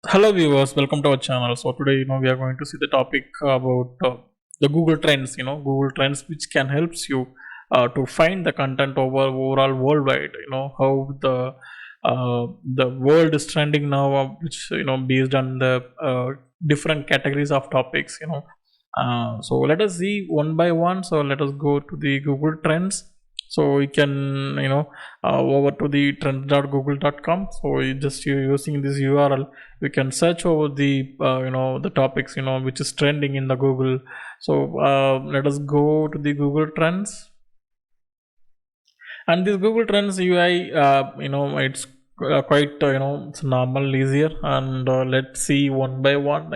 Hello viewers, welcome to our channel. So today, we are going to see the topic about the Google Trends. Google Trends, which can helps you to find the content overall worldwide. How the world is trending now, which based on the different categories of topics. So let us see one by one. So let us go to the Google Trends. So you can over to the trends.google.com. So you're using this URL, we can search over the the topics which is trending in the Google. So let us go to the Google Trends. And this Google Trends UI, it's quite it's normal, easier. And let's see one by one,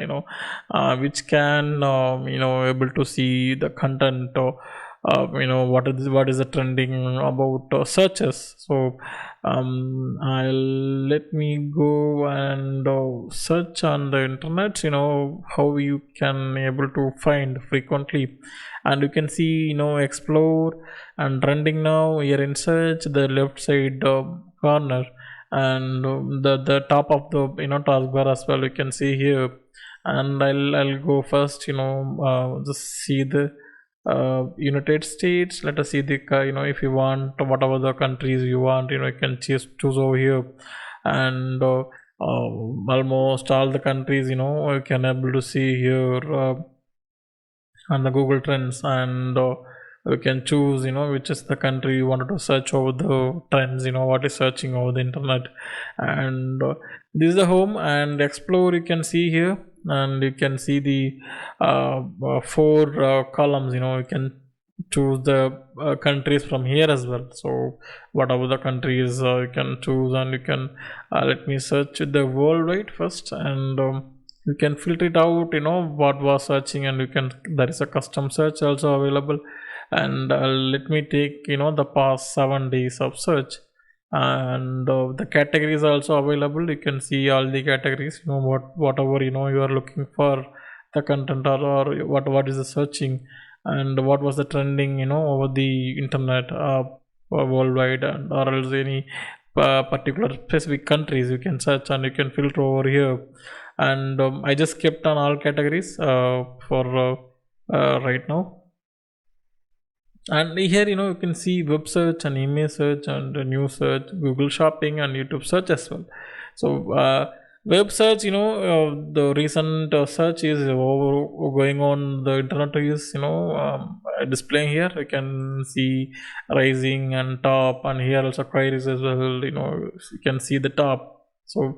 which can able to see the content, or what is the trending about searches. So I'll let me go and search on the internet, how you can able to find frequently. And you can see, explore and trending now here in search, the left side corner. And the top of the taskbar as well, you can see here. And I'll go first, just see the United States. Let us see the if you want whatever the countries you want, you can choose over here. And almost all the countries, you can able to see here on the Google Trends. And you can choose which is the country you wanted to search over the trends, what is searching over the internet. And this is the home. And explore, you can see here. And you can see the four columns, you can choose the countries from here as well. So whatever the countries you can choose. And you can let me search the worldwide first. And you can filter it out, what was searching. And you can, there is a custom search also available. And let me take the past 7 days of search. And the categories are also available. You can see all the categories, whatever you are looking for the content, or what is the searching. And what was the trending over the internet worldwide. And or else any particular specific countries you can search. And you can filter over here. And I just kept on all categories for right now. And here you can see web search and image search and news search, Google shopping, and YouTube search as well. So web search, the recent search is going on the internet is displaying here. You can see rising and top. And here also queries as well. You can see the top. So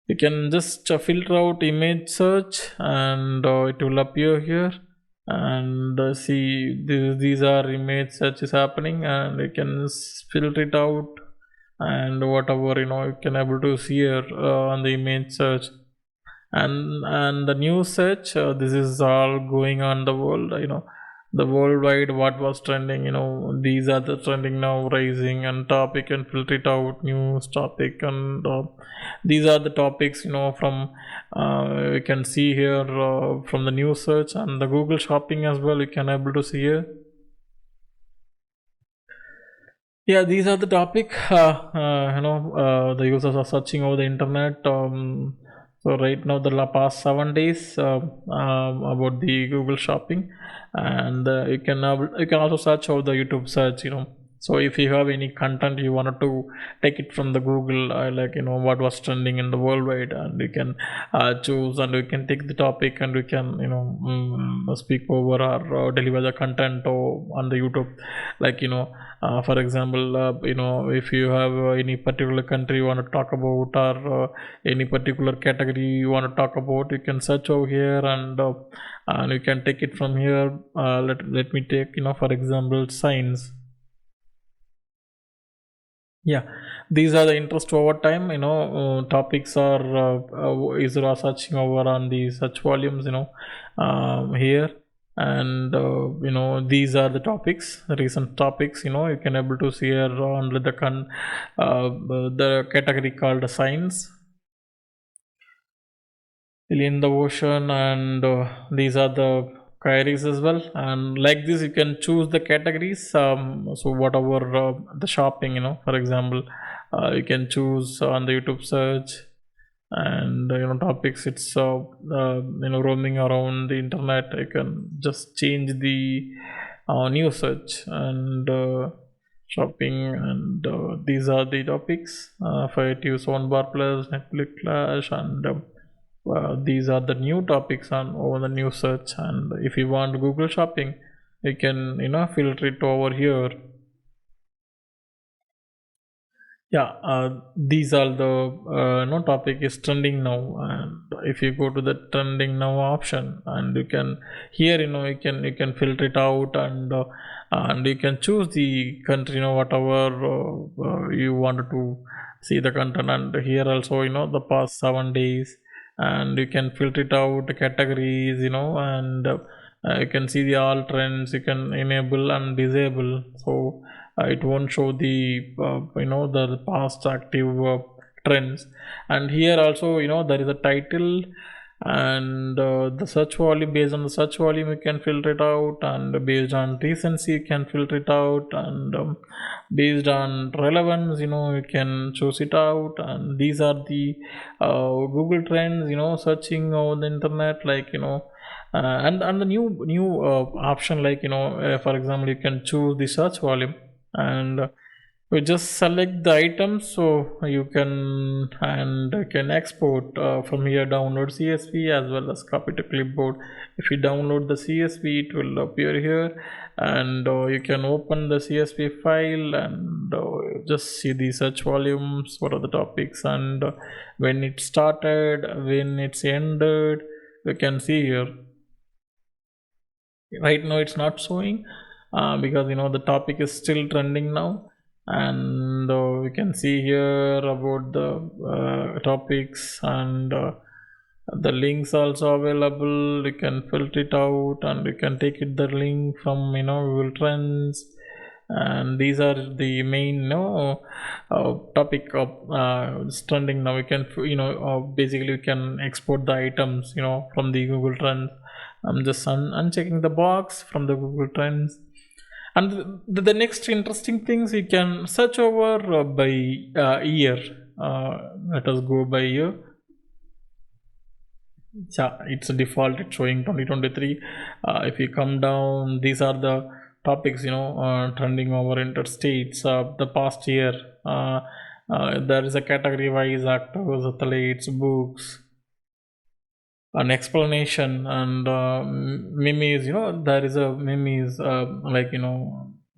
you can just filter out image search. And it will appear here. And see these are image search is happening. And you can filter it out. And whatever you can able to see here on the image search. And the news search, this is all going on the world, the worldwide, what was trending, these are the trending now, rising and top. You can filter it out, news topic. And these are the topics, from you can see here from the news search. And the Google shopping as well, you can able to see here. Yeah, these are the topic. The users are searching over the internet. So right now, the past 7 days about the Google shopping. And you can also search over the YouTube search. So if you have any content you wanted to take it from the Google, like what was trending in the worldwide. And you can choose. And you can take the topic. And you can speak over, or deliver the content or on the YouTube, like for example, if you have any particular country you want to talk about, or any particular category you want to talk about, you can search over here. And you can take it from here. Let me take for example, science. Yeah, these are the interest over time. Topics are is searching over on the search volumes. Here. And these are the topics, the recent topics. You can able to see here under the category called science in the ocean. And these are the queries as well. And like this, you can choose the categories. So whatever the shopping, for example, you can choose on the YouTube search. and topics. It's roaming around the internet. I can just change the new search and shopping, and these are the topics. For it use one bar plus Netflix Clash, and these are the new topics on over the new search. And if you want Google Shopping, you can filter it over here. Yeah, these are the no topic is trending now, and if you go to the trending now option, and you can here you can filter it out, and you can choose the country, whatever you wanted to see the content. And here also the past 7 days, and you can filter it out categories, and you can see the all trends. You can enable and disable, so it won't show the the past active trends. And here also there is a title, and the search volume. Based on the search volume you can filter it out, and based on recency you can filter it out, and based on relevance you can choose it out. And these are the Google trends, searching over the internet, like and the new option, like for example, you can choose the search volume, and you just select the items, so you can export from here, download CSV as well as copy to clipboard. If you download the CSV, it will appear here, and you can open the CSV file, and just see the search volumes, what are the topics, and when it started, when it's ended. You can see here. Right now it's not showing because the topic is still trending now. And we can see here about the topics, and the links also available. You can filter it out, and you can take it the link from Google Trends. And these are the main topic of trending now. You can basically you can export the items from the Google Trends. I'm just unchecking the box from the Google Trends. And the next interesting things, you can search over by year. Let us go by year. Yeah, it's a default. It's showing 2023. If you come down, these are the topics trending over interstates the past year. There is a category wise: actors, athletes, books, an explanation, and memes. There is a memes, like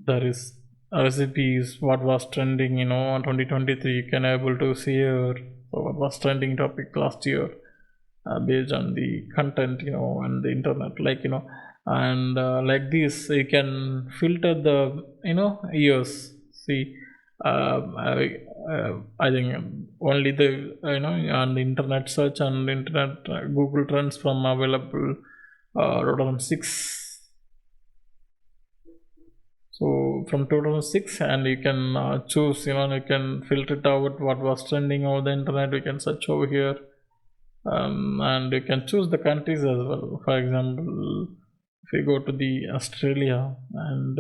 there is recipes, what was trending on 2023. You can able to see here what was trending topic last year, based on the content and the internet, like and like this you can filter the years. See, I think only the on the internet search and internet Google Trends from available 2006. So from 2006, and you can choose, you can filter it out what was trending over the internet. You can search over here, and you can choose the countries as well. For example, if you go to the Australia, and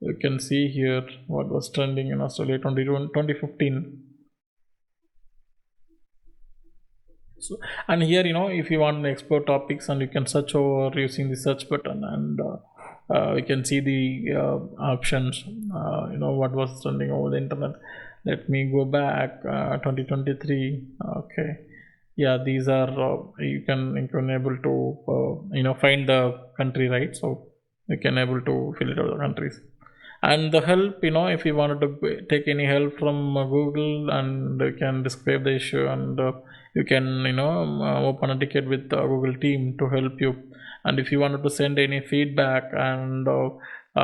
you can see here what was trending in Australia 2015. So, and here if you want to export topics, and you can search over using the search button, and you can see the options, what was trending over the internet. Let me go back 2023. Okay, yeah, these are you can able to find the country, right? So you can able to fill it out the countries. And the help, if you wanted to take any help from Google, and you can describe the issue, and you can open a ticket with the Google team to help you. And if you wanted to send any feedback, and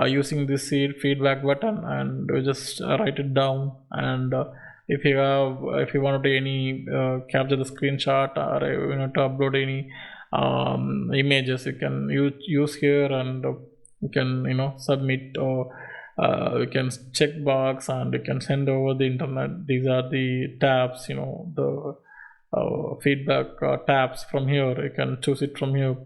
using this feedback button, and you just write it down. And if you wanted to any capture the screenshot, or to upload any images, you can use here, and you can submit, or you can check box, and you can send over the internet. These are the tabs, the feedback tabs from here. You can choose it from here.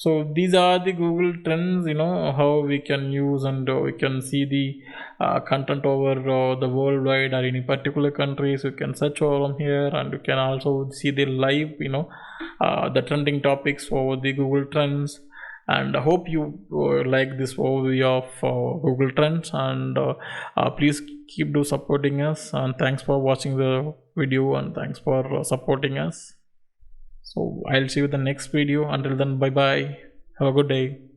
So these are the Google trends, how we can use, and we can see the content over the worldwide or any particular countries. You can search over them here, and you can also see the live, the trending topics over the Google trends. And I hope you like this overview of Google trends, and please keep do supporting us, and thanks for watching the video, and thanks for supporting us. So I'll see you in the next video. Until then, bye bye. Have a good day.